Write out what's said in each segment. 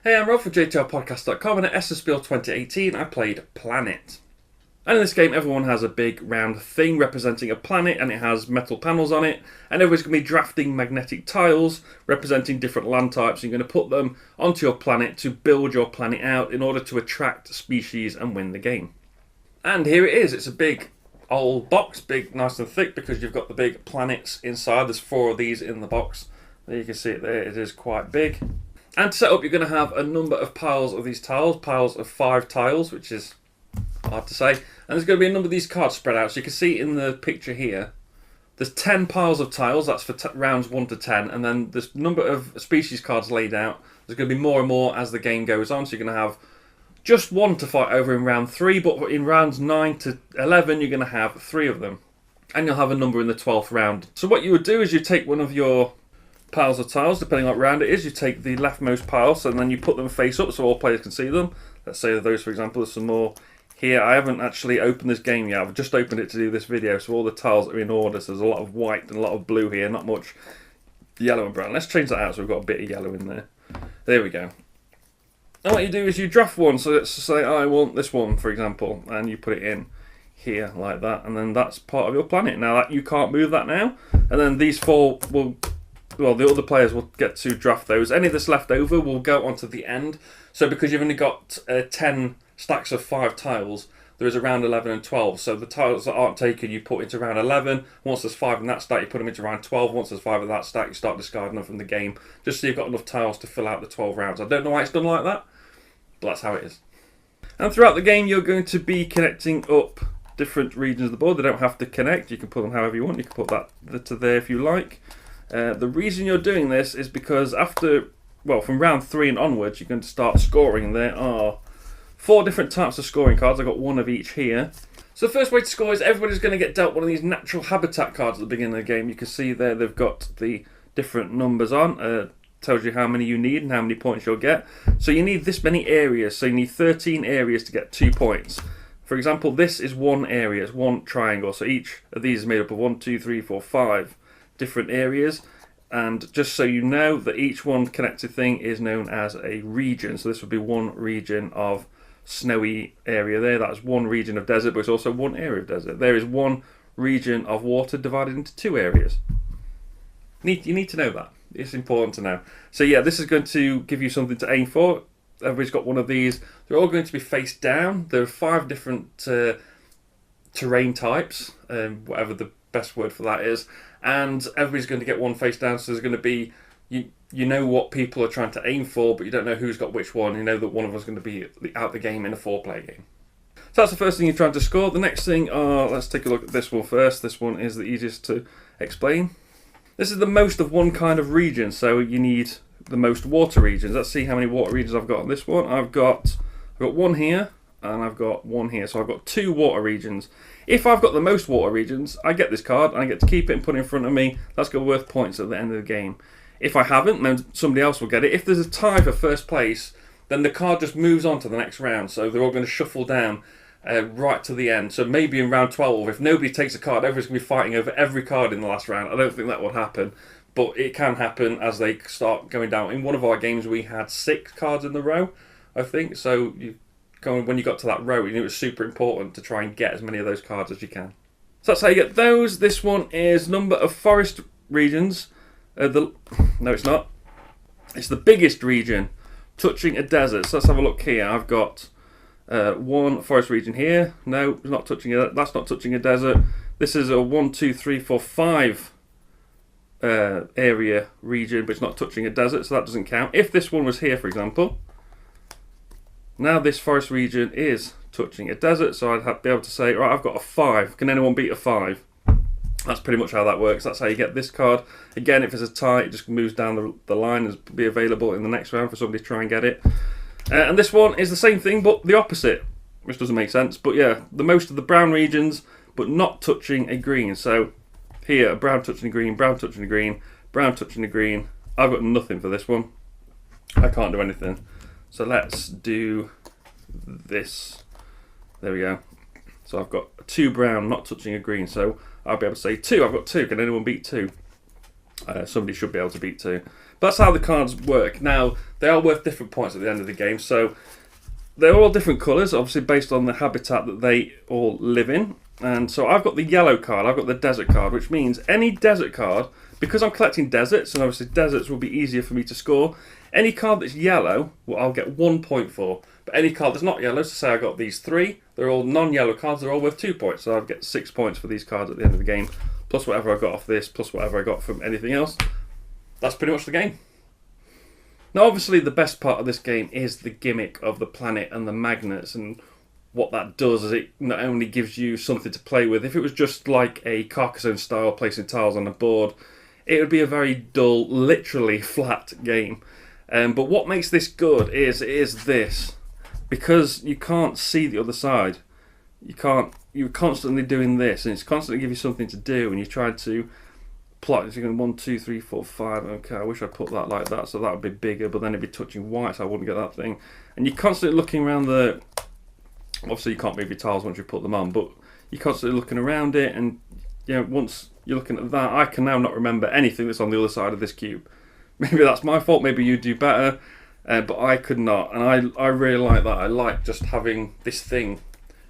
Hey, I'm Rob for JTRPodcast.com, and at Essen Spiel 2018 I played Planet. And in this game everyone has a big round thing representing a planet, and it has metal panels on it, and everybody's going to be drafting magnetic tiles representing different land types, and you're going to put them onto your planet to build your planet out in order to attract species and win the game. And here it is. It's a big old box, big, nice and thick, because you've got the big planets inside. There's 4 of these in the box. There you can see it there, it is quite big. And to set up, you're going to have a number of piles of these tiles, piles of 5 tiles, which is hard to say. And there's going to be a number of these cards spread out. So you can see in the picture here, there's 10 piles of tiles, that's for rounds 1 to 10. And then there's a number of species cards laid out. There's going to be more and more as the game goes on. So you're going to have just 1 to fight over in round 3, but in rounds 9 to 11, you're going to have 3 of them. And you'll have a number in the 12th round. So what you would do is you take one of your piles of tiles, depending on what round it is. You take the leftmost piles and then you put them face up so all players can see them. Let's say those, for example. There's some more here. I haven't actually opened this game yet. I've just opened it to do this video, so all the tiles are in order. So there's a lot of white and a lot of blue here, not much yellow and brown. Let's change that out so we've got a bit of yellow in there. There we go. And what you do is you draft one. So let's say I want this one, for example, and you put it in here like that, and then that's part of your planet. Now that you can't move that now, and then these 4 will, well, the other players will get to draft those. Any that's left over will go on to the end. So because you've only got 10 stacks of 5 tiles, there is around 11 and 12. So the tiles that aren't taken, you put into round 11. Once there's 5 in that stack, you put them into round 12. Once there's 5 in that stack, you start discarding them from the game, just so you've got enough tiles to fill out the 12 rounds. I don't know why it's done like that, but that's how it is. And throughout the game, you're going to be connecting up different regions of the board. They don't have to connect. You can put them however you want. You can put that to there if you like. The reason you're doing this is because from round 3 and onwards, you're going to start scoring. There are 4 different types of scoring cards. I've got 1 of each here. So the first way to score is everybody's going to get dealt one of these natural habitat cards at the beginning of the game. You can see there they've got the different numbers on. Tells you how many you need and how many points you'll get. So you need this many areas. So you need 13 areas to get 2 points. For example, this is 1 area. It's 1 triangle. So each of these is made up of 1, 2, 3, 4, 5 different areas. And just so you know that each one connected thing is known as a region. So this would be 1 region of snowy area there. That's 1 region of desert, but it's also 1 area of desert. There is 1 region of water divided into 2 areas. You need to know that. It's important to know. So yeah, this is going to give you something to aim for. Everybody's got 1 of these. They're all going to be face down. There are 5 different terrain types, whatever the best word for that is. And everybody's going to get 1 face down. So there's going to be, you know what people are trying to aim for, but you don't know who's got which one. You know that one of us is going to be out the game in a 4-player game. So that's the first thing you're trying to score. The next thing, let's take a look at this one first. This one is the easiest to explain. This is the most of 1 kind of region, so you need the most water regions. Let's see how many water regions I've got on this one. I've got 1 here, and I've got 1 here, so I've got 2 water regions. If I've got the most water regions, I get this card, and I get to keep it and put it in front of me. That's got worth points at the end of the game. If I haven't, then somebody else will get it. If there's a tie for first place, then the card just moves on to the next round, so they're all going to shuffle down right to the end. So maybe in round 12, if nobody takes a card, everyone's going to be fighting over every card in the last round. I don't think that would happen, but it can happen as they start going down. In one of our games, we had 6 cards in the row, I think. So when you got to that row, it was super important to try and get as many of those cards as you can. So that's how you get those. This one is number of forest regions. No, it's not. It's the biggest region, touching a desert. So let's have a look here. I've got 1 forest region here. No, it's not touching it. That's not touching a desert. This is a 1, 2, 3, 4, 5 area region, but it's not touching a desert, so that doesn't count. If this one was here, for example, now this forest region is touching a desert, so I'd be able to say, right, I've got a 5. Can anyone beat a 5? That's pretty much how that works. That's how you get this card. Again, if it's a tie, it just moves down the line and be available in the next round for somebody to try and get it. And this one is the same thing, but the opposite, which doesn't make sense. But yeah, the most of the brown regions, but not touching a green. So here, brown touching a green, brown touching a green, brown touching a green. I've got nothing for this one. I can't do anything. So let's do this. There we go. So I've got 2 brown not touching a green. So I'll be able to say 2. I've got 2. Can anyone beat 2? somebody should be able to beat too. But that's how the cards work. Now, they are worth different points at the end of the game, so they're all different colours, obviously based on the habitat that they all live in. And so I've got the yellow card, I've got the desert card, which means any desert card, because I'm collecting deserts, and obviously deserts will be easier for me to score, any card that's yellow, well, I'll get 1 point for. But any card that's not yellow, so say I got these 3, they're all non-yellow cards, they're all worth 2 points. So I'll get 6 points for these cards at the end of the game, plus whatever I got off this, plus whatever I got from anything else. That's pretty much the game. Now, obviously, the best part of this game is the gimmick of the planet and the magnets, and what that does is it not only gives you something to play with. If it was just like a Carcassonne style placing tiles on a board, it would be a very dull, literally flat game. But what makes this good is this. Because you can't see the other side, you're constantly doing this, and it's constantly giving you something to do, and you try to plot. So you're going 1, 2, 3, 4, 5. Okay, I wish I put that like that, so that would be bigger, but then it'd be touching white, so I wouldn't get that thing. And you're constantly looking around the. Obviously, you can't move your tiles once you put them on, but you're constantly looking around it, and once you're looking at that, I can now not remember anything that's on the other side of this cube. Maybe that's my fault. Maybe you do better, but I could not, and I really like that. I like just having this thing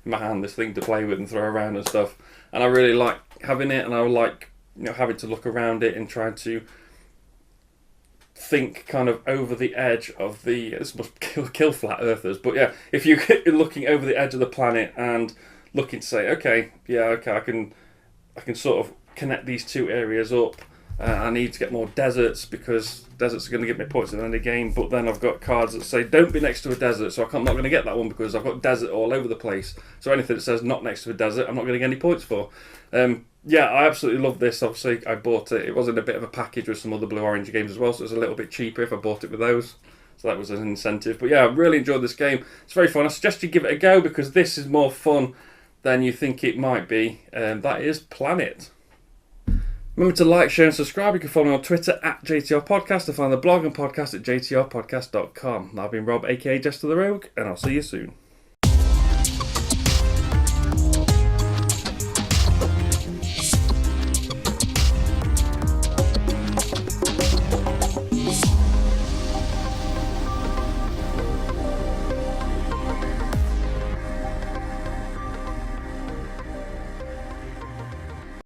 in my hand, this thing to play with and throw around and stuff, and I really like having it, and I like having to look around it and trying to think kind of over the edge of the. This must kill flat earthers, but yeah, if you're looking over the edge of the planet and looking to say, okay, I can sort of connect these two areas up. I need to get more deserts because deserts are going to give me points at the end of the game, but then I've got cards that say don't be next to a desert, so I'm not going to get that one because I've got desert all over the place. So anything that says not next to a desert, I'm not going to get any points for. I absolutely love this. Obviously, I bought it. It was in a bit of a package with some other blue-orange games as well, so it was a little bit cheaper if I bought it with those. So that was an incentive. But yeah, I really enjoyed this game. It's very fun. I suggest you give it a go because this is more fun than you think it might be. That is Planet. Remember to like, share and subscribe. You can follow me on Twitter at JTRPodcast and find the blog and podcast at jtrpodcast.com. I've been Rob, aka Jesta ThaRogue, and I'll see you soon.